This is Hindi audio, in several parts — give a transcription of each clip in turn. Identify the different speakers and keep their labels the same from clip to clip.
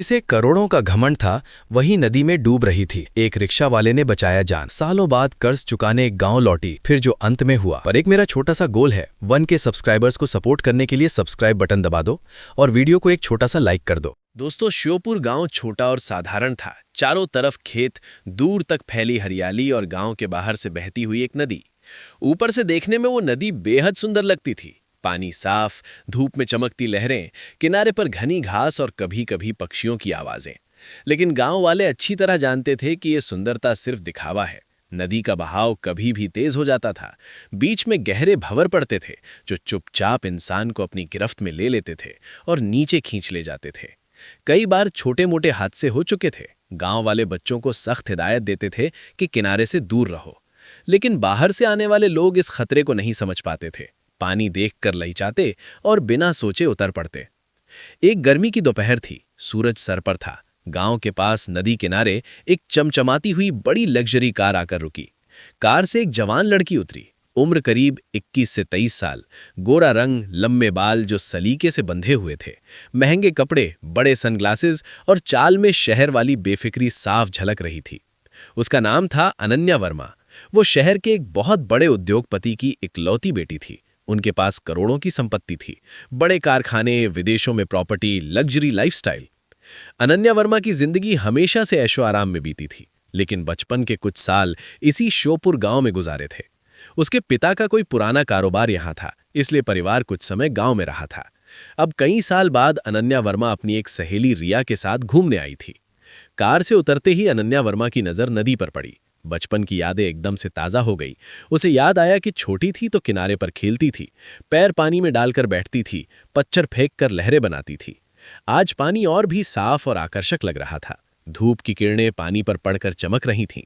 Speaker 1: इसे करोड़ों का घमंड था, वही नदी में डूब रही थी। एक रिक्शा वाले ने बचाया जान। सालों बाद कर्ज चुकाने एक गांव लौटी, फिर जो अंत में हुआ। पर एक मेरा छोटा सा गोल है, 1K सब्सक्राइबर्स को सपोर्ट करने के लिए सब्सक्राइब बटन दबा दो और वीडियो को एक छोटा सा लाइक कर दो।
Speaker 2: दोस्तों, श्योपुर गांव छोटा और साधारण था। चारों तरफ खेत, दूर तक फैली हरियाली और गांव के बाहर से बहती हुई एक नदी। ऊपर से देखने में वो नदी बेहद सुंदर लगती थी। पानी साफ, धूप में चमकती लहरें, किनारे पर घनी घास और कभी-कभी पक्षियों की आवाजें। लेकिन गांव वाले अच्छी तरह जानते थे कि ये सुंदरता सिर्फ दिखावा है। नदी का बहाव कभी भी तेज हो जाता था। बीच में गहरे भंवर पड़ते थे जो चुपचाप इंसान को अपनी गिरफ्त में ले लेते थे और नीचे खींच ले जाते थे। कई बार छोटे मोटे हादसे हो चुके थे। गांव वाले बच्चों को सख्त हिदायत देते थे कि किनारे से दूर रहो, लेकिन बाहर से आने वाले लोग इस खतरे को नहीं समझ पाते थे। पानी देखकर ललचाते और बिना सोचे उतर पड़ते। एक गर्मी की दोपहर थी, सूरज सर पर था। गांव के पास नदी किनारे एक चमचमाती हुई बड़ी लग्जरी कार आकर रुकी। कार से एक जवान लड़की उतरी, उम्र करीब 21 से 23 साल। गोरा रंग, लंबे बाल जो सलीके से बंधे हुए थे, महंगे कपड़े, बड़े सनग्लासेस और चाल में शहर वाली बेफिक्री साफ झलक रही थी। उसका नाम था अनन्या वर्मा। वो शहर के एक बहुत बड़े उद्योगपति की इकलौती बेटी थी। उनके पास करोड़ों की संपत्ति थी, बड़े कारखाने, विदेशों में property, luxury lifestyle. Ananya Verma की जिंदगी हमेशा से ऐशो आराम में बीती थी, लेकिन बचपन के कुछ साल इसी श्योपुर गांव में गुजारे थे। उसके पिता का कोई पुराना कारोबार यहाँ था, इसलिए परिवार कुछ समय गांव में रहा था। अब कई साल बाद अनन्या वर्मा अपनी एक सहेली रिया के साथ घूमने आई थी। कार से उतरते ही अनन्या वर्मा की नजर नदी पर पड़ी। बचपन की यादें एकदम से ताज़ा हो गई। उसे याद आया कि छोटी थी तो किनारे पर खेलती थी, पैर पानी में डालकर बैठती थी, पत्थर फेंक कर लहरें बनाती थी। आज पानी और भी साफ और आकर्षक लग रहा था। धूप की किरणें पानी पर पड़कर चमक रही थीं।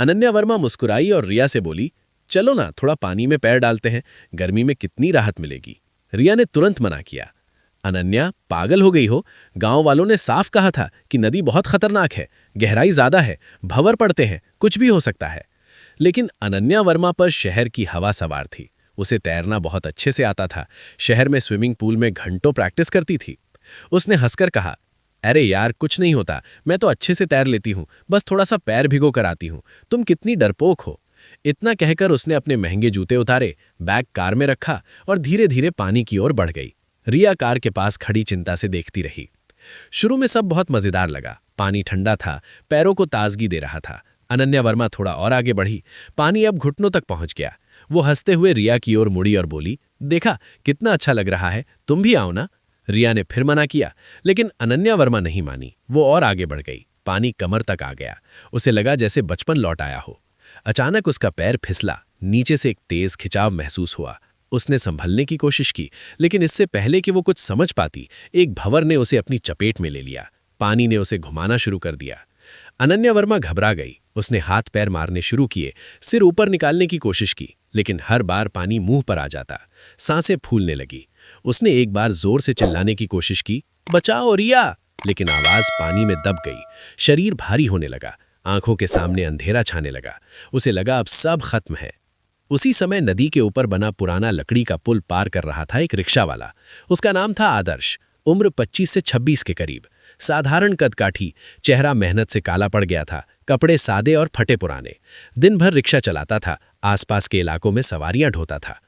Speaker 2: अनन्या वर्मा मुस्कुराई और रिया से बोली, चलो ना, थोड़ा पानी में पैर डालते हैं, गर्मी में कितनी राहत मिलेगी। रिया ने तुरंत मना किया। अनन्या, पागल हो गई हो? गांव वालों ने साफ कहा था कि नदी बहुत खतरनाक है, गहराई ज्यादा है, भंवर पड़ते हैं, कुछ भी हो सकता है। लेकिन अनन्या वर्मा पर शहर की हवा सवार थी। उसे तैरना बहुत अच्छे से आता था। शहर में स्विमिंग पूल में घंटों प्रैक्टिस करती थी। उसने हंसकर कहा, अरे यार, कुछ नहीं होता, मैं तो अच्छे से तैर लेती हूँ, बस थोड़ा सा पैर भिगो कर आती हूँ, तुम कितनी डरपोक हो। इतना कहकर उसने अपने महंगे जूते उतारे, बैग कार में रखा और धीरे धीरे पानी की ओर बढ़ गई। रिया कार के पास खड़ी चिंता से देखती रही। शुरू में सब बहुत मजेदार लगा। पानी ठंडा था, पैरों को ताजगी दे रहा था। अनन्या वर्मा थोड़ा और आगे बढ़ी। पानी अब घुटनों तक पहुंच गया। वो हंसते हुए रिया की ओर मुड़ी और बोली, देखा कितना अच्छा लग रहा है, तुम भी आओ ना। रिया ने फिर मना किया, लेकिन अनन्या वर्मा नहीं मानी। वो और आगे बढ़ गई। पानी कमर तक आ गया। उसे लगा जैसे बचपन लौट आया हो। अचानक उसका पैर फिसला, नीचे से एक तेज खिंचाव महसूस हुआ। उसने संभलने की कोशिश की, लेकिन इससे पहले कि वो कुछ समझ पाती, एक भंवर ने उसे अपनी चपेट में ले लिया। पानी ने उसे घुमाना शुरू कर दिया। अनन्या वर्मा घबरा गई। उसने हाथ पैर मारने शुरू किए, सिर ऊपर निकालने की कोशिश की, लेकिन हर बार पानी मुंह पर आ जाता। सांसें फूलने लगी। उसने एक बार जोर से चिल्लाने की कोशिश की, बचाओ रिया, लेकिन आवाज पानी में दब गई। शरीर भारी होने लगा, आंखों के सामने अंधेरा छाने लगा। उसे लगा अब सब खत्म है। उसी समय नदी के ऊपर बना पुराना लकड़ी का पुल पार कर रहा था एक रिक्शा वाला। उसका नाम था आदर्श। उम्र 25 से 26 के करीब। साधारण कदकाठी, चेहरा मेहनत से काला पड़ गया था, कपड़े सादे और फटे पुराने। दिन भर रिक्शा चलाता था, आसपास के इलाकों में सवारियां ढोता था।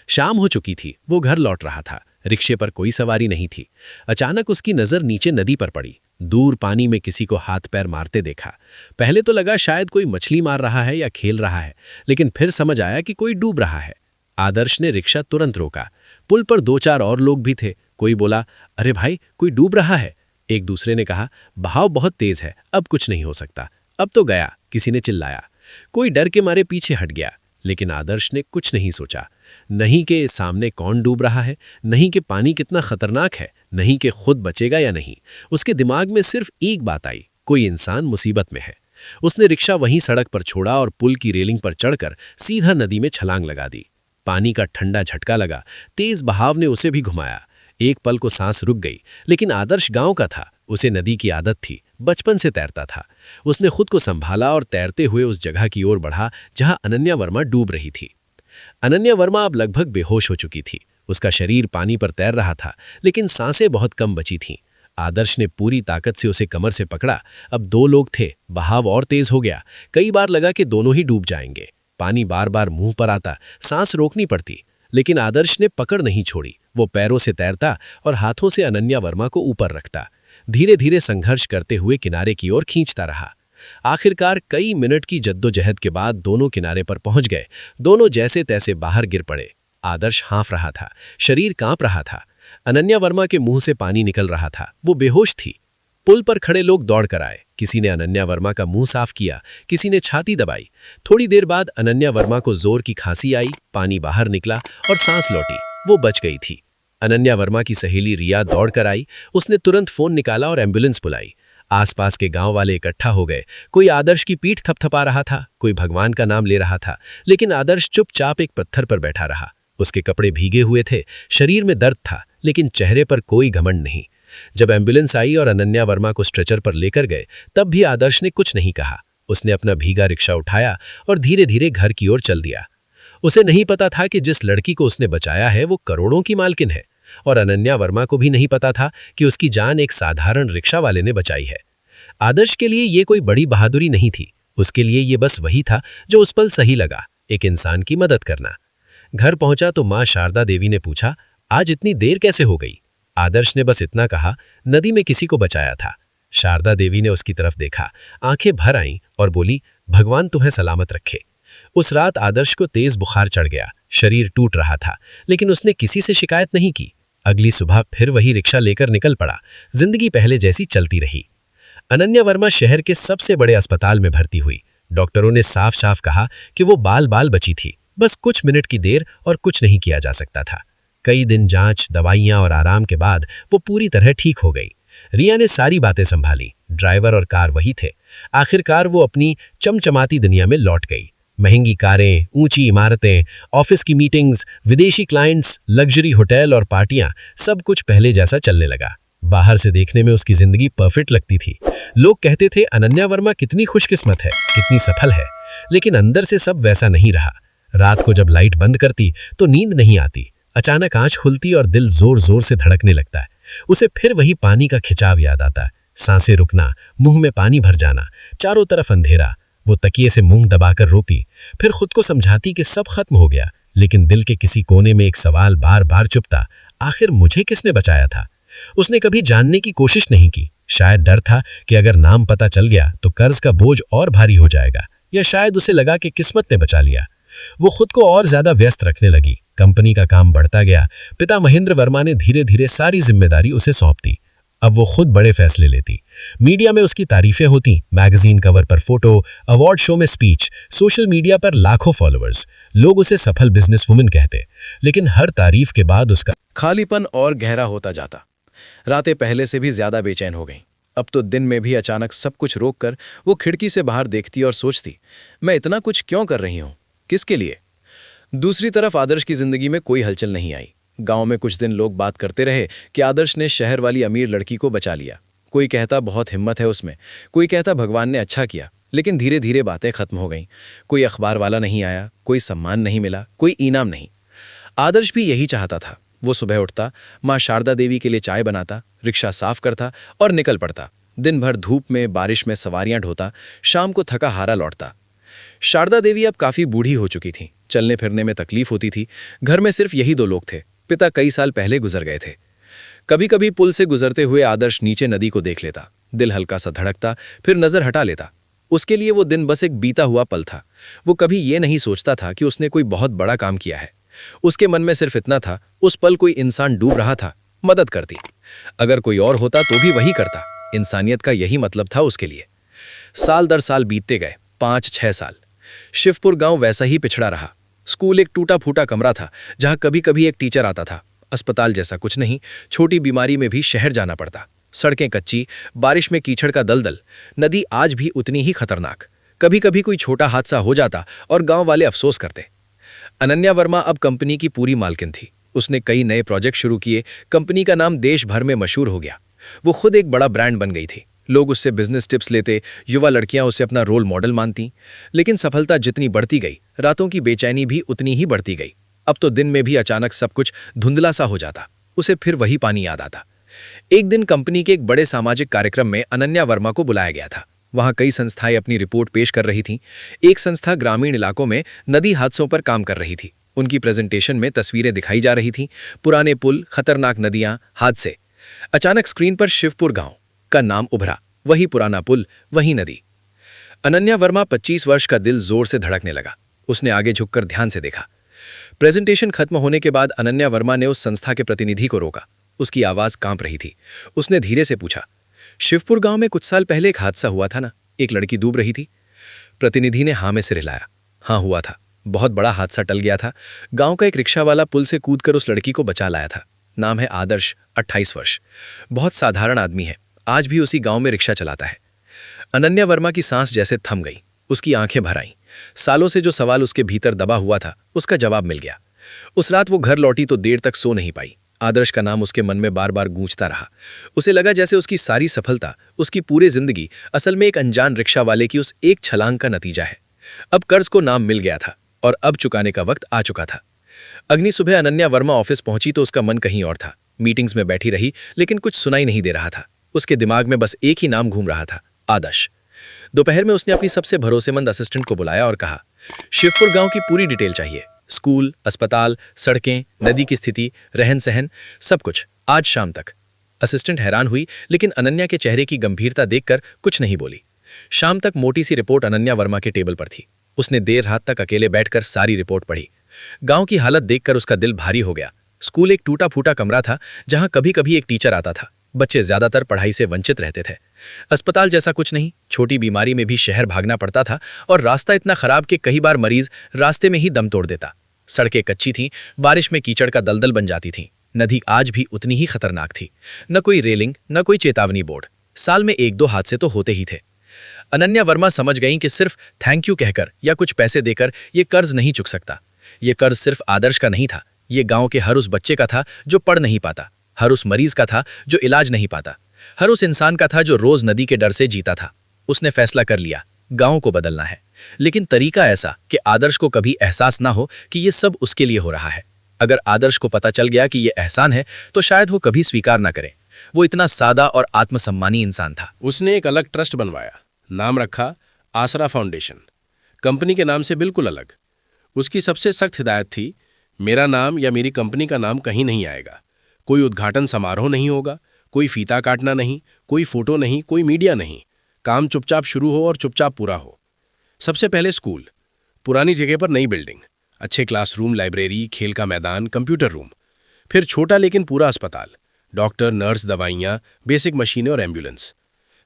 Speaker 2: शाम हो चुकी थी, वो घर लौट रहा था। रिक्शे पर कोई सवारी नहीं थी। अचानक उसकी नज़र नीचे नदी पर पड़ी। दूर पानी में किसी को हाथ पैर मारते देखा। पहले तो लगा शायद कोई मछली मार रहा है या खेल रहा है, लेकिन फिर समझ आया कि कोई डूब रहा है। आदर्श ने रिक्शा तुरंत रोका। पुल पर 2-4 और लोग भी थे। कोई बोला, अरे भाई, कोई डूब रहा है। एक दूसरे ने कहा, बहाव बहुत तेज है, अब कुछ नहीं हो सकता। अब तो गया, किसी ने चिल्लाया। कोई डर के मारे पीछे हट गया, लेकिन आदर्श ने कुछ नहीं सोचा। नहीं कि सामने कौन डूब रहा है, नहीं कि पानी कितना खतरनाक है, नहीं कि खुद बचेगा या नहीं। उसके दिमाग में सिर्फ एक बात आई, कोई इंसान मुसीबत में है। उसने रिक्शा वहीं सड़क पर छोड़ा और पुल की रेलिंग पर चढ़कर सीधा नदी में छलांग लगा दी। पानी का ठंडा झटका लगा, तेज बहाव ने उसे भी घुमाया। एक पल को सांस रुक गई, लेकिन आदर्श गांव का था, उसे नदी की आदत थी, बचपन से तैरता था। उसने खुद को संभाला और तैरते हुए उस जगह की ओर बढ़ा जहां अनन्या वर्मा डूब रही थी। अनन्या वर्मा अब लगभग बेहोश हो चुकी थी। उसका शरीर पानी पर तैर रहा था, लेकिन सांसें बहुत कम बची थीं। आदर्श ने पूरी ताकत से उसे कमर से पकड़ा। अब 2 लोग थे, बहाव और तेज हो गया। कई बार लगा कि दोनों ही डूब जाएंगे। पानी बार बार मुंह पर आता, सांस रोकनी पड़ती, लेकिन आदर्श ने पकड़ नहीं छोड़ी। वो पैरों से तैरता और हाथों से अनन्या वर्मा को ऊपर रखता, धीरे धीरे संघर्ष करते हुए किनारे की ओर खींचता रहा। आखिरकार कई मिनट की जद्दोजहद के बाद दोनों किनारे पर पहुंच गए। दोनों जैसे तैसे बाहर गिर पड़े। आदर्श हाँफ रहा था, शरीर कांप रहा था। अनन्या वर्मा के मुंह से पानी निकल रहा था, वो बेहोश थी। पुल पर खड़े लोग दौड़ कर आए। किसी ने अनन्या वर्मा का मुंह साफ किया, किसी ने छाती दबाई। थोड़ी देर बाद अनन्या वर्मा को जोर की खांसी आई, पानी बाहर निकला और सांस लौटी। वो बच गई थी। अनन्या वर्मा की सहेली रिया दौड़ कर आई। उसने तुरंत फोन निकाला और एम्बुलेंस बुलाई। आसपास के गांव वाले इकट्ठा हो गए। कोई आदर्श की पीठ थपथपा रहा था, कोई भगवान का नाम ले रहा था, लेकिन आदर्श चुपचाप एक पत्थर पर बैठा रहा। उसके कपड़े भीगे हुए थे, शरीर में दर्द था, लेकिन चेहरे पर कोई घमंड नहीं। जब एम्बुलेंस आई और अनन्या वर्मा को स्ट्रेचर पर लेकर गए, तब भी आदर्श ने कुछ नहीं कहा। उसने अपना भीगा रिक्शा उठाया और धीरे धीरे घर की ओर चल दिया। उसे नहीं पता था कि जिस लड़की को उसने बचाया है वो करोड़ों की मालकिन है, और अनन्या वर्मा को भी नहीं पता था कि उसकी जान एक साधारण रिक्शा वाले ने बचाई है। आदर्श के लिए ये कोई बड़ी बहादुरी नहीं थी। उसके लिए ये बस वही था जो उस पल सही लगा, एक इंसान की मदद करना। घर पहुंचा तो मां शारदा देवी ने पूछा, आज इतनी देर कैसे हो गई? आदर्श ने बस इतना कहा, नदी में किसी को बचाया था। शारदा देवी ने उसकी तरफ देखा, आंखें भर आईं और बोली, भगवान तुम्हें सलामत रखे। उस रात आदर्श को तेज बुखार चढ़ गया, शरीर टूट रहा था, लेकिन उसने किसी से शिकायत नहीं की। अगली सुबह फिर वही रिक्शा लेकर निकल पड़ा। जिंदगी पहले जैसी चलती रही। अनन्या वर्मा शहर के सबसे बड़े अस्पताल में भर्ती हुई। डॉक्टरों ने साफ साफ कहा कि वो बाल बाल बची थी, बस कुछ मिनट की देर और कुछ नहीं किया जा सकता था। कई दिन जांच, दवाइयां और आराम के बाद वो पूरी तरह ठीक हो गई। रिया ने सारी बातें संभाली, ड्राइवर और कार वही थे। आखिरकार वो अपनी चमचमाती दुनिया में लौट गई। महंगी कारें, ऊंची इमारतें, ऑफिस की मीटिंग्स, विदेशी क्लाइंट्स, लग्जरी होटल और पार्टियां, सब कुछ पहले जैसा चलने लगा। बाहर से देखने में उसकी जिंदगी परफेक्ट लगती थी। लोग कहते थे अनन्या वर्मा कितनी खुशकिस्मत है, कितनी सफल है, लेकिन अंदर से सब वैसा नहीं रहा। रात को जब लाइट बंद करती तो नींद नहीं आती। अचानक आंख खुलती और दिल जोर जोर से धड़कने लगता है। उसे फिर वही पानी का खिंचाव याद आता है, सांसें रुकना, मुंह में पानी भर जाना, चारों तरफ अंधेरा। वो तकिए से मुंह दबाकर रोती, फिर खुद को समझाती कि सब खत्म हो गया, लेकिन दिल के किसी कोने में एक सवाल बार बार चुभता, आखिर मुझे किसने बचाया था? उसने कभी जानने की कोशिश नहीं की। शायद डर था कि अगर नाम पता चल गया तो कर्ज का बोझ और भारी हो जाएगा, या शायद उसे लगा कि किस्मत ने बचा लिया। वो खुद को और ज्यादा व्यस्त रखने लगी। कंपनी का काम बढ़ता गया। पिता महेंद्र वर्मा ने धीरे धीरे सारी जिम्मेदारी उसे सौंप दी। अब वो खुद बड़े फैसले लेती। मीडिया में उसकी तारीफें होती, मैगजीन कवर पर फोटो, अवार्ड शो में स्पीच, सोशल मीडिया पर लाखों फॉलोअर्स। लोग उसे सफल बिजनेस वुमन कहते, लेकिन हर तारीफ के बाद उसका
Speaker 1: खालीपन और गहरा होता जाता। रातें पहले से भी ज्यादा बेचैन हो गईं। अब तो दिन में भी अचानक सब कुछ रोककर वो खिड़की से बाहर देखती और सोचती, मैं इतना कुछ क्यों कर रही हूं, किसके लिए? दूसरी तरफ आदर्श की जिंदगी में कोई हलचल नहीं आई। गांव में कुछ दिन लोग बात करते रहे कि आदर्श ने शहर वाली अमीर लड़की को बचा लिया। कोई कहता बहुत हिम्मत है उसमें, कोई कहता भगवान ने अच्छा किया। लेकिन धीरे धीरे बातें खत्म हो गईं। कोई अखबार वाला नहीं आया, कोई सम्मान नहीं मिला, कोई इनाम नहीं। आदर्श भी यही चाहता था। वो सुबह उठता, माँ शारदा देवी के लिए चाय बनाता, रिक्शा साफ करता और निकल पड़ता। दिन भर धूप में, बारिश में सवारियां ढोता, शाम को थका हारा लौटता। शारदा देवी अब काफी बूढ़ी हो चुकी थी, चलने फिरने में तकलीफ होती थी। घर में सिर्फ यही 2 लोग थे। पिता कई साल पहले गुजर गए थे। कभी कभी पुल से गुजरते हुए आदर्श नीचे नदी को देख लेता, दिल हल्का सा धड़कता, फिर नजर हटा लेता। उसके लिए वो दिन बस एक बीता हुआ पल था। वो कभी ये नहीं सोचता था कि उसने कोई बहुत बड़ा काम किया है। उसके मन में सिर्फ इतना था, उस पल कोई इंसान डूब रहा था, मदद करती। अगर कोई और होता तो भी वही करता। इंसानियत का यही मतलब था उसके लिए। साल दर साल बीतते गए, 5-6 साल। शिवपुर गांव वैसा ही पिछड़ा रहा। स्कूल एक टूटा फूटा कमरा था, जहां कभी कभी एक टीचर आता था। अस्पताल जैसा कुछ नहीं, छोटी बीमारी में भी शहर जाना पड़ता। सड़कें कच्ची, बारिश में कीचड़ का दलदल, नदी आज भी उतनी ही खतरनाक। कभी कभी कोई छोटा हादसा हो जाता और गांव वाले अफसोस करते। अनन्या वर्मा अब कंपनी की पूरी मालकिन थी। उसने कई नए प्रोजेक्ट शुरू किए। कंपनी का नाम देश भर में मशहूर हो गया। वो खुद एक बड़ा ब्रांड बन गई थी। लोग उससे बिजनेस टिप्स लेते, युवा लड़कियां उसे अपना रोल मॉडल मानती। लेकिन सफलता जितनी बढ़ती गई, रातों की बेचैनी भी उतनी ही बढ़ती गई। अब तो दिन में भी अचानक सब कुछ धुंधला सा हो जाता। उसे फिर वही पानी याद आता। एक दिन कंपनी के एक बड़े सामाजिक कार्यक्रम में अनन्या वर्मा को बुलाया गया था। वहां कई संस्थाएं अपनी रिपोर्ट पेश कर रही थीं। एक संस्था ग्रामीण इलाकों में नदी हादसों पर काम कर रही थी। उनकी प्रेजेंटेशन में तस्वीरें दिखाई जा रही थीं, पुराने पुल, खतरनाक नदियां, हादसे। अचानक स्क्रीन पर शिवपुर गांव का नाम उभरा। वही पुराना पुल, वही नदी। अनन्या वर्मा 25 वर्ष का दिल जोर से धड़कने लगा। उसने आगे झुककर ध्यान से देखा। प्रेजेंटेशन खत्म होने के बाद अनन्या वर्मा ने उस संस्था के प्रतिनिधि को रोका। उसकी आवाज कांप रही थी। उसने धीरे से पूछा, शिवपुर गांव में कुछ साल पहले एक हादसा हुआ था ना? एक लड़की डूब रही थी। प्रतिनिधि ने हाँ में सिर हिलाया। हाँ, हुआ था। बहुत बड़ा हादसा टल गया था। गांव का एक रिक्शा वाला पुल से कूदकर उस लड़की को बचा लाया था। नाम है आदर्श, 28 वर्ष। बहुत साधारण आदमी है। आज भी उसी गांव में रिक्शा चलाता है। अनन्या वर्मा की सांस जैसे थम गई। उसकी आंखें भर आईं। सालों से जो सवाल उसके भीतर दबा हुआ था, उसका जवाब मिल गया। उस रात वो घर लौटी तो देर तक सो नहीं पाई। आदर्श का नाम उसके मन में बार बार गूंजता रहा। उसे लगा जैसे उसकी सारी सफलता, उसकी पूरी जिंदगी असल में एक अनजान रिक्शा वाले की उस एक छलांग का नतीजा है। अब कर्ज को नाम मिल गया था और अब चुकाने का वक्त आ चुका था। अगली सुबह अनन्या वर्मा ऑफिस पहुंची तो उसका मन कहीं और था। मीटिंग्स में बैठी रही, लेकिन कुछ सुनाई नहीं दे रहा था। उसके दिमाग में बस एक ही नाम घूम रहा था, आदर्श। दोपहर में उसने अपनी सबसे भरोसेमंद असिस्टेंट को बुलाया और कहा, शिवपुर गांव की पूरी डिटेल चाहिए। स्कूल, अस्पताल, सड़कें, नदी की स्थिति, रहन सहन, सब कुछ, आज शाम तक। असिस्टेंट हैरान हुई, लेकिन अनन्या के चेहरे की गंभीरता देखकर कुछ नहीं बोली। शाम तक मोटी सी रिपोर्ट अनन्या वर्मा के टेबल पर थी। उसने देर रात तक अकेले बैठकर सारी रिपोर्ट पढ़ी। गांव की हालत देखकर उसका दिल भारी हो गया। स्कूल एक टूटा फूटा कमरा था, जहां कभी कभी एक टीचर आता था। बच्चे ज्यादातर पढ़ाई से वंचित रहते थे। अस्पताल जैसा कुछ नहीं, छोटी बीमारी में भी शहर भागना पड़ता था और रास्ता इतना खराब कि कई बार मरीज रास्ते में ही दम तोड़ देता। सड़कें कच्ची थीं, बारिश में कीचड़ का दलदल बन जाती थीं। नदी आज भी उतनी ही खतरनाक थी। न कोई रेलिंग, न कोई चेतावनी बोर्ड। साल में 1-2 हादसे तो होते ही थे। अनन्या वर्मा समझ गईं कि सिर्फ थैंक यू कहकर या कुछ पैसे देकर ये कर्ज नहीं चुक सकता। ये कर्ज सिर्फ आदर्श का नहीं था, ये गांव के हर उस बच्चे का था जो पढ़ नहीं पाता, हर उस मरीज का था जो इलाज नहीं पाता, हर उस इंसान का था जो रोज नदी के डर से जीता था। उसने फैसला कर लिया, गांव को बदलना है, लेकिन तरीका ऐसा कि आदर्श को कभी एहसास ना हो कि ये सब उसके लिए हो रहा है। अगर आदर्श को पता चल गया कि ये एहसान है तो शायद वो कभी स्वीकार ना करे। वो इतना सादा और आत्मसम्मानी इंसान था।
Speaker 2: उसने एक अलग ट्रस्ट बनवाया, नाम रखा आसरा फाउंडेशन। कंपनी के नाम से बिल्कुल अलग। उसकी सबसे सख्त हिदायत थी, मेरा नाम या मेरी कंपनी का नाम कहीं नहीं आएगा। कोई उद्घाटन समारोह नहीं होगा, कोई फीता काटना नहीं, कोई फोटो नहीं, कोई मीडिया नहीं। काम चुपचाप शुरू हो और चुपचाप पूरा हो। सबसे पहले स्कूल, पुरानी जगह पर नई बिल्डिंग, अच्छे क्लासरूम, लाइब्रेरी, खेल का मैदान, कंप्यूटर रूम। फिर छोटा लेकिन पूरा अस्पताल, डॉक्टर, नर्स, दवाइयाँ, बेसिक मशीनें और एम्बुलेंस।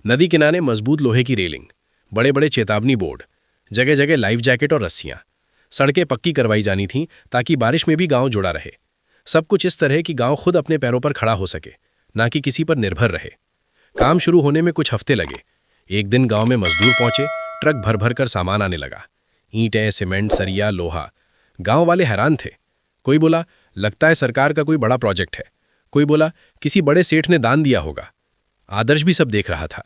Speaker 2: नदी किनारे मजबूत लोहे की रेलिंग, बड़े बड़े चेतावनी बोर्ड, जगह जगह लाइफ जैकेट और रस्सियाँ। सड़कें पक्की करवाई जानी थीं ताकि बारिश में भी गांव जुड़ा रहे। सब कुछ इस तरह कि गांव खुद अपने पैरों पर खड़ा हो सके, ना कि किसी पर निर्भर रहे। काम शुरू होने में कुछ हफ्ते लगे। एक दिन गांव में मजदूर पहुंचे, ट्रक भर भर कर सामान आने लगा, ईंटें, सीमेंट, सरिया, लोहा। गांव वाले हैरान थे। कोई बोला, लगता है सरकार का कोई बड़ा प्रोजेक्ट है। कोई बोला, किसी बड़े सेठ ने दान दिया होगा। आदर्श भी सब देख रहा था।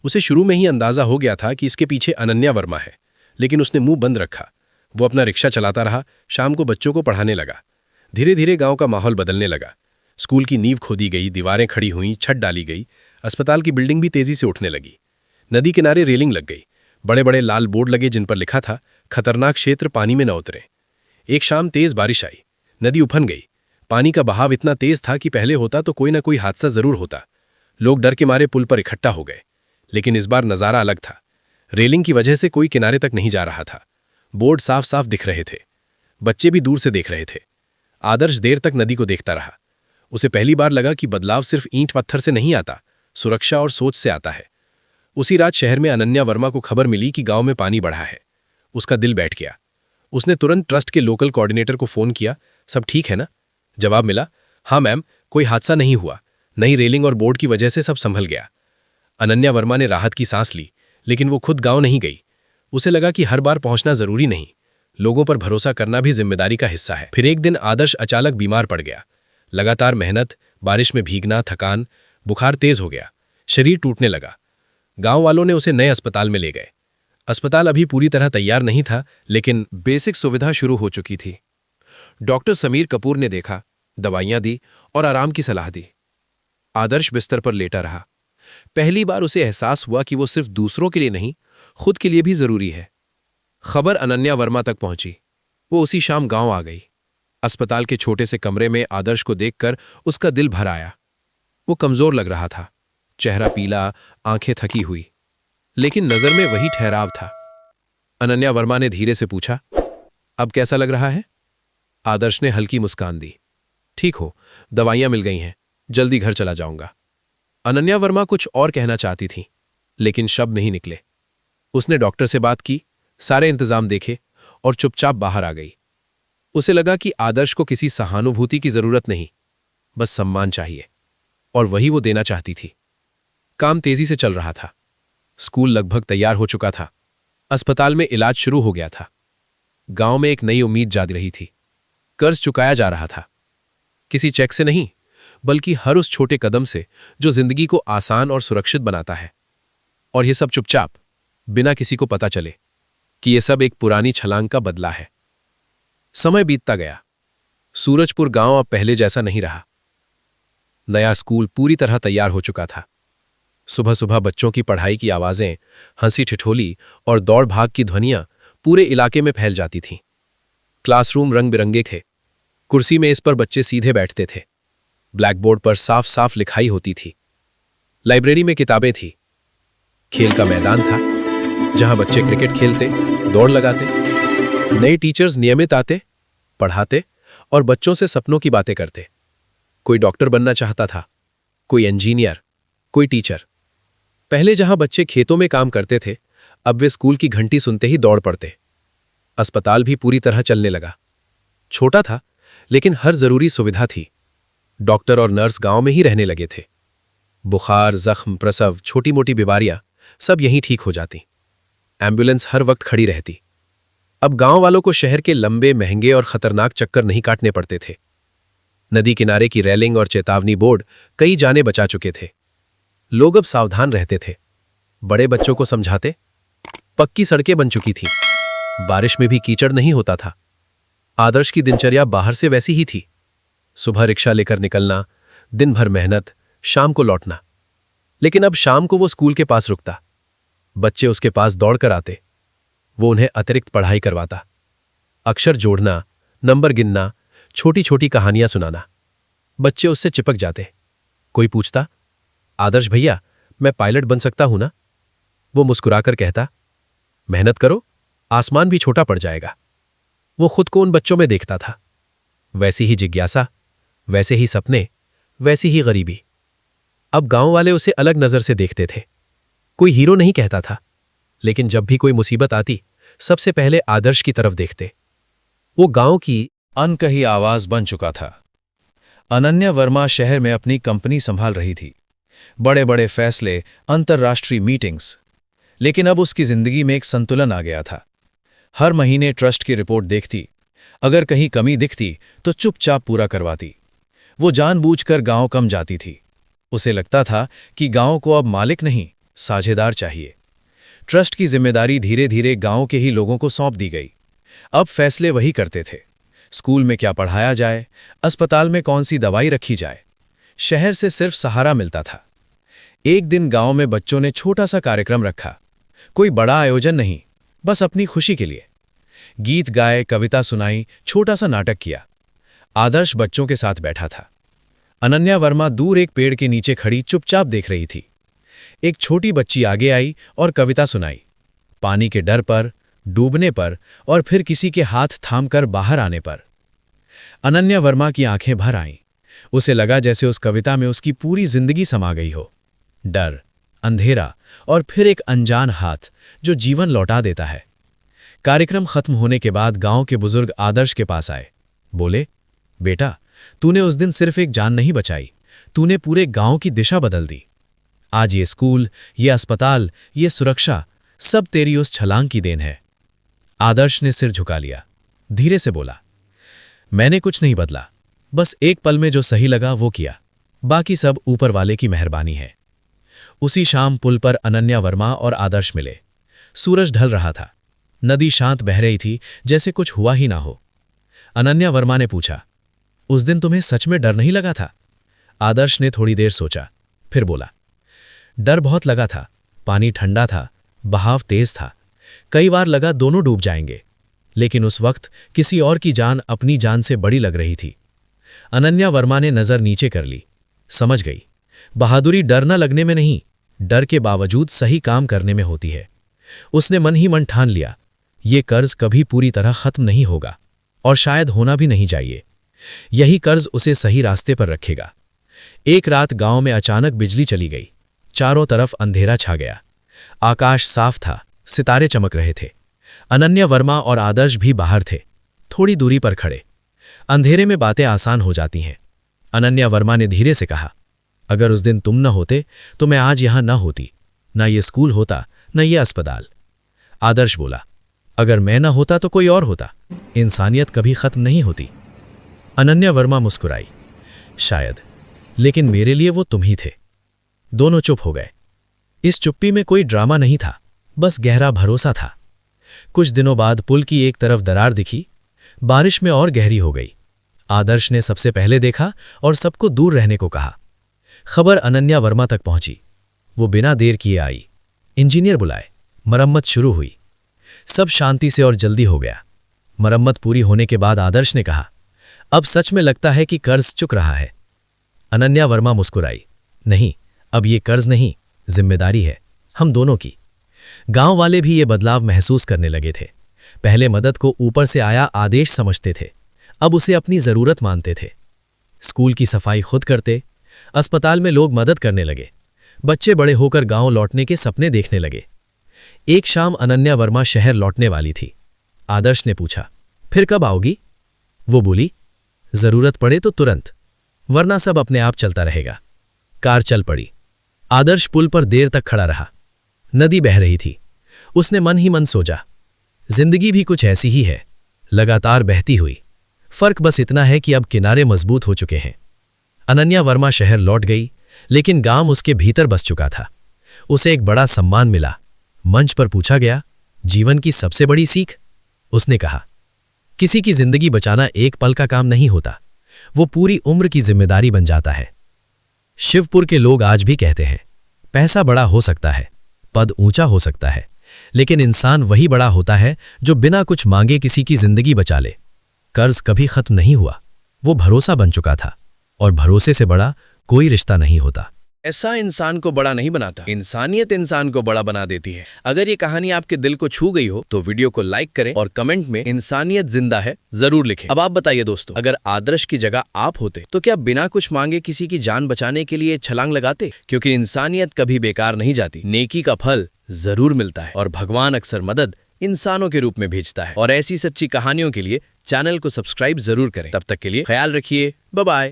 Speaker 2: उसे शुरू में ही अंदाजा हो गया था कि इसके पीछे अनन्या वर्मा है, लेकिन उसने मुंह बंद रखा। वो अपना रिक्शा चलाता रहा, शाम को बच्चों को पढ़ाने लगा। धीरे धीरे गांव का माहौल बदलने लगा। स्कूल की नींव खोदी गई, दीवारें खड़ी हुईं, छत डाली गई। अस्पताल की बिल्डिंग भी तेजी से उठने लगी। नदी किनारे रेलिंग लग गई, बड़े बड़े लाल बोर्ड लगे जिन पर लिखा था, खतरनाक क्षेत्र, पानी में न उतरे। एक शाम तेज बारिश आई, नदी उफन गई। पानी का बहाव इतना तेज था कि पहले होता तो कोई ना कोई हादसा जरूर होता। लोग डर के मारे पुल पर इकट्ठा हो गए, लेकिन इस बार नज़ारा अलग था। रेलिंग की वजह से कोई किनारे तक नहीं जा रहा था। बोर्ड साफ साफ दिख रहे थे। बच्चे भी दूर से देख रहे थे। आदर्श देर तक नदी को देखता रहा। उसे पहली बार लगा कि बदलाव सिर्फ ईंट पत्थर से नहीं आता, सुरक्षा और सोच से आता है। उसी रात शहर में अनन्या वर्मा को खबर मिली कि गांव में पानी बढ़ा है। उसका दिल बैठ गया। उसने तुरंत ट्रस्ट के लोकल कोऑर्डिनेटर को फोन किया, सब ठीक है ना? जवाब मिला, हाँ मैम, कोई हादसा नहीं हुआ। नई रेलिंग और बोर्ड की वजह से सब संभल गया। अनन्या वर्मा ने राहत की सांस ली, लेकिन वो खुद गांव नहीं गई। उसे लगा कि हर बार पहुंचना जरूरी नहीं, लोगों पर भरोसा करना भी जिम्मेदारी का हिस्सा है। फिर एक दिन आदर्श अचानक बीमार पड़ गया। लगातार मेहनत, बारिश में भीगना, थकान, बुखार तेज हो गया, शरीर टूटने लगा। गांव वालों ने उसे नए अस्पताल में ले गए। अस्पताल अभी पूरी तरह तैयार नहीं था, लेकिन
Speaker 1: बेसिक सुविधा शुरू हो चुकी थी। डॉक्टर समीर कपूर ने देखा, दवाइयां दी और आराम की सलाह दी।
Speaker 3: आदर्श बिस्तर पर लेटा रहा। पहली बार उसे एहसास हुआ कि वो सिर्फ दूसरों के लिए नहीं, खुद के लिए भी जरूरी है। खबर अनन्या वर्मा तक पहुंची। वो उसी शाम गांव आ गई। अस्पताल के छोटे से कमरे में आदर्श को देखकर उसका दिल भर आया। वो कमजोर लग रहा था, चेहरा पीला, आंखें थकी हुई, लेकिन नजर में वही ठहराव था। अनन्या वर्मा ने धीरे से पूछा, अब कैसा लग रहा है? आदर्श ने हल्की मुस्कान दी। ठीक हो, दवाइयां मिल गई हैं, जल्दी घर चला जाऊंगा। अनन्या वर्मा कुछ और कहना चाहती थी, लेकिन शब्द नहीं निकले। उसने डॉक्टर से बात की, सारे इंतजाम देखे और चुपचाप बाहर आ गई। उसे लगा कि आदर्श को किसी सहानुभूति की जरूरत नहीं, बस सम्मान चाहिए, और वही वो देना चाहती थी। काम तेजी से चल रहा था। स्कूल लगभग तैयार हो चुका था। अस्पताल में इलाज शुरू हो गया था। गांव में एक नई उम्मीद जाग रही थी। कर्ज चुकाया जा रहा था, किसी चेक से नहीं, बल्कि हर उस छोटे कदम से जो जिंदगी को आसान और सुरक्षित बनाता है। और यह सब चुपचाप, बिना किसी को पता चले कि यह सब एक पुरानी छलांग का बदला है। समय बीतता गया। सूरजपुर गांव अब पहले जैसा नहीं रहा। नया स्कूल पूरी तरह तैयार हो चुका था। सुबह सुबह बच्चों की पढ़ाई की आवाजें, हंसी ठिठोली और दौड़ भाग की ध्वनियां पूरे इलाके में फैल जाती थीं। क्लासरूम रंग बिरंगे थे। कुर्सी में इस पर बच्चे सीधे बैठते थे। ब्लैकबोर्ड पर साफ साफ लिखाई होती थी। लाइब्रेरी में किताबें थी। खेल का मैदान था, जहां बच्चे क्रिकेट खेलते, दौड़ लगाते। नए टीचर्स नियमित आते, पढ़ाते और बच्चों से सपनों की बातें करते। कोई डॉक्टर बनना चाहता था, कोई इंजीनियर, कोई टीचर। पहले जहां बच्चे खेतों में काम करते थे, अब वे स्कूल की घंटी सुनते ही दौड़ पड़ते। अस्पताल भी पूरी तरह चलने लगा। छोटा था, लेकिन हर जरूरी सुविधा थी। डॉक्टर और नर्स गांव में ही रहने लगे थे। बुखार, जख्म, प्रसव, छोटी मोटी बीमारियां सब यहीं ठीक हो जाती। एम्बुलेंस हर वक्त खड़ी रहती। अब गांव वालों को शहर के लंबे, महंगे और खतरनाक चक्कर नहीं काटने पड़ते थे। नदी किनारे की रेलिंग और चेतावनी बोर्ड कई जाने बचा चुके थे। लोग अब सावधान रहते थे, बड़े बच्चों को समझाते। पक्की सड़कें बन चुकी थीं। बारिश में भी कीचड़ नहीं होता था। आदर्श की दिनचर्या बाहर से वैसी ही थी। सुबह रिक्शा लेकर निकलना, दिन भर मेहनत, शाम को लौटना। लेकिन अब शाम को वो स्कूल के पास रुकता। बच्चे उसके पास दौड़कर आते। वो उन्हें अतिरिक्त पढ़ाई करवाता। अक्षर जोड़ना, नंबर गिनना, छोटी छोटी कहानियां सुनाना। बच्चे उससे चिपक जाते। कोई पूछता, आदर्श भैया, मैं पायलट बन सकता हूं ना? वो मुस्कुराकर कहता, मेहनत करो, आसमान भी छोटा पड़ जाएगा। वो खुद को उन बच्चों में देखता था। वैसी ही जिज्ञासा, वैसे ही सपने, वैसी ही गरीबी। अब गांव वाले उसे अलग नजर से देखते थे। कोई हीरो नहीं कहता था, लेकिन जब भी कोई मुसीबत आती, सबसे पहले आदर्श की तरफ देखते। वो गांव की
Speaker 1: अनकही आवाज बन चुका था। अनन्या वर्मा शहर में अपनी कंपनी संभाल रही थी। बड़े बड़े फैसले, अंतर्राष्ट्रीय मीटिंग्स। लेकिन अब उसकी जिंदगी में एक संतुलन आ गया था। हर महीने ट्रस्ट की रिपोर्ट देखती। अगर कहीं कमी दिखती तो चुपचाप पूरा करवाती। वो जानबूझकर गांव कम जाती थी। उसे लगता था कि गांव को अब मालिक नहीं, साझेदार चाहिए। ट्रस्ट की जिम्मेदारी धीरे धीरे गांव के ही लोगों को सौंप दी गई। अब फैसले वही करते थे। स्कूल में क्या पढ़ाया जाए, अस्पताल में कौन सी दवाई रखी जाए। शहर से सिर्फ सहारा मिलता था। एक दिन गांव में बच्चों ने छोटा सा कार्यक्रम रखा। कोई बड़ा आयोजन नहीं, बस अपनी खुशी के लिए। गीत गाए, कविता सुनाई, छोटा सा नाटक किया। आदर्श बच्चों के साथ बैठा था। अनन्या वर्मा दूर एक पेड़ के नीचे खड़ी चुपचाप देख रही थी। एक छोटी बच्ची आगे आई और कविता सुनाई। पानी के डर पर, डूबने पर और फिर किसी के हाथ थामकर बाहर आने पर। अनन्या वर्मा की आंखें भर आईं। उसे लगा जैसे उस कविता में उसकी पूरी जिंदगी समा गई हो। डर, अंधेरा और फिर एक अनजान हाथ जो जीवन लौटा देता है। कार्यक्रम खत्म होने के बाद गांव के बुजुर्ग आदर्श के पास आए। बोले, बेटा, तूने उस दिन सिर्फ एक जान नहीं बचाई, तूने पूरे गांव की दिशा बदल दी। आज ये स्कूल, ये अस्पताल, ये सुरक्षा, सब तेरी उस छलांग की देन है। आदर्श ने सिर झुका लिया, धीरे से बोला, मैंने कुछ नहीं बदला, बस एक पल में जो सही लगा वो किया, बाकी सब ऊपर वाले की मेहरबानी है। उसी शाम पुल पर अनन्या वर्मा और आदर्श मिले। सूरज ढल रहा था। नदी शांत बह रही थी, जैसे कुछ हुआ ही ना हो। अनन्या वर्मा ने पूछा, उस दिन तुम्हें सच में डर नहीं लगा था? आदर्श ने थोड़ी देर सोचा, फिर बोला, डर बहुत लगा था, पानी ठंडा था, बहाव तेज था, कई बार लगा दोनों डूब जाएंगे, लेकिन उस वक्त किसी और की जान अपनी जान से बड़ी लग रही थी। अनन्या वर्मा ने नजर नीचे कर ली, समझ गई, बहादुरी डर न लगने में नहीं, डर के बावजूद सही काम करने में होती है। उसने मन ही मन ठान लिया, ये कर्ज कभी पूरी तरह खत्म नहीं होगा और शायद होना भी नहीं चाहिए। यही कर्ज उसे सही रास्ते पर रखेगा। एक रात गांव में अचानक बिजली चली गई, चारों तरफ अंधेरा छा गया। आकाश साफ था, सितारे चमक रहे थे। अनन्या वर्मा और आदर्श भी बाहर थे, थोड़ी दूरी पर खड़े। अंधेरे में बातें आसान हो जाती हैं। अनन्या वर्मा ने धीरे से कहा, अगर उस दिन तुम न होते तो मैं आज यहां न होती, न ये स्कूल होता, न ये अस्पताल। आदर्श बोला, अगर मैं न होता तो कोई और होता, इंसानियत कभी खत्म नहीं होती। अनन्या वर्मा मुस्कुराई, शायद, लेकिन मेरे लिए वो तुम ही थे। दोनों चुप हो गए। इस चुप्पी में कोई ड्रामा नहीं था, बस गहरा भरोसा था। कुछ दिनों बाद पुल की एक तरफ दरार दिखी, बारिश में और गहरी हो गई। आदर्श ने सबसे पहले देखा और सबको दूर रहने को कहा। खबर अनन्या वर्मा तक पहुंची। वो बिना देर किए आई, इंजीनियर बुलाए, मरम्मत शुरू हुई। सब शांति से और जल्दी हो गया। मरम्मत पूरी होने के बाद आदर्श ने कहा, अब सच में लगता है कि कर्ज चुक रहा है। अनन्या वर्मा मुस्कुराई, नहीं, अब ये कर्ज नहीं, जिम्मेदारी है, हम दोनों की। गांव वाले भी ये बदलाव महसूस करने लगे थे। पहले मदद को ऊपर से आया आदेश समझते थे, अब उसे अपनी जरूरत मानते थे। स्कूल की सफाई खुद करते, अस्पताल में लोग मदद करने लगे, बच्चे बड़े होकर गांव लौटने के सपने देखने लगे। एक शाम अनन्या वर्मा शहर लौटने वाली थी। आदर्श ने पूछा, फिर कब आओगी? वो बोली, जरूरत पड़े तो तुरंत, वरना सब अपने आप चलता रहेगा। कार चल पड़ी। आदर्श पुल पर देर तक खड़ा रहा। नदी बह रही थी। उसने मन ही मन सोचा, जिंदगी भी कुछ ऐसी ही है, लगातार बहती हुई। फर्क बस इतना है कि अब किनारे मजबूत हो चुके हैं। अनन्या वर्मा शहर लौट गई, लेकिन गांव उसके भीतर बस चुका था। उसे एक बड़ा सम्मान मिला। मंच पर पूछा गया, जीवन की सबसे बड़ी सीख? उसने कहा, किसी की जिंदगी बचाना एक पल का काम नहीं होता, वो पूरी उम्र की जिम्मेदारी बन जाता है। शिवपुर के लोग आज भी कहते हैं, पैसा बड़ा हो सकता है, पद ऊंचा हो सकता है, लेकिन इंसान वही बड़ा होता है जो बिना कुछ मांगे किसी की जिंदगी बचा ले। कर्ज कभी खत्म नहीं हुआ, वो भरोसा बन चुका था, और भरोसे से बड़ा कोई रिश्ता नहीं होता।
Speaker 2: ऐसा इंसान को बड़ा नहीं बनाता, इंसानियत इंसान को बड़ा बना देती है। अगर ये कहानी आपके दिल को छू गई हो तो वीडियो को लाइक करें और कमेंट में इंसानियत जिंदा है जरूर लिखें। अब आप बताइए दोस्तों, अगर आदर्श की जगह आप होते तो क्या बिना कुछ मांगे किसी की जान बचाने के लिए छलांग लगाते? क्योंकि इंसानियत कभी बेकार नहीं जाती, नेकी का फल जरूर मिलता है और भगवान अक्सर मदद इंसानों के रूप में भेजता है। और ऐसी सच्ची कहानियों के लिए चैनल को सब्सक्राइब जरूर करें। तब तक के लिए ख्याल रखिए, बाय बाय।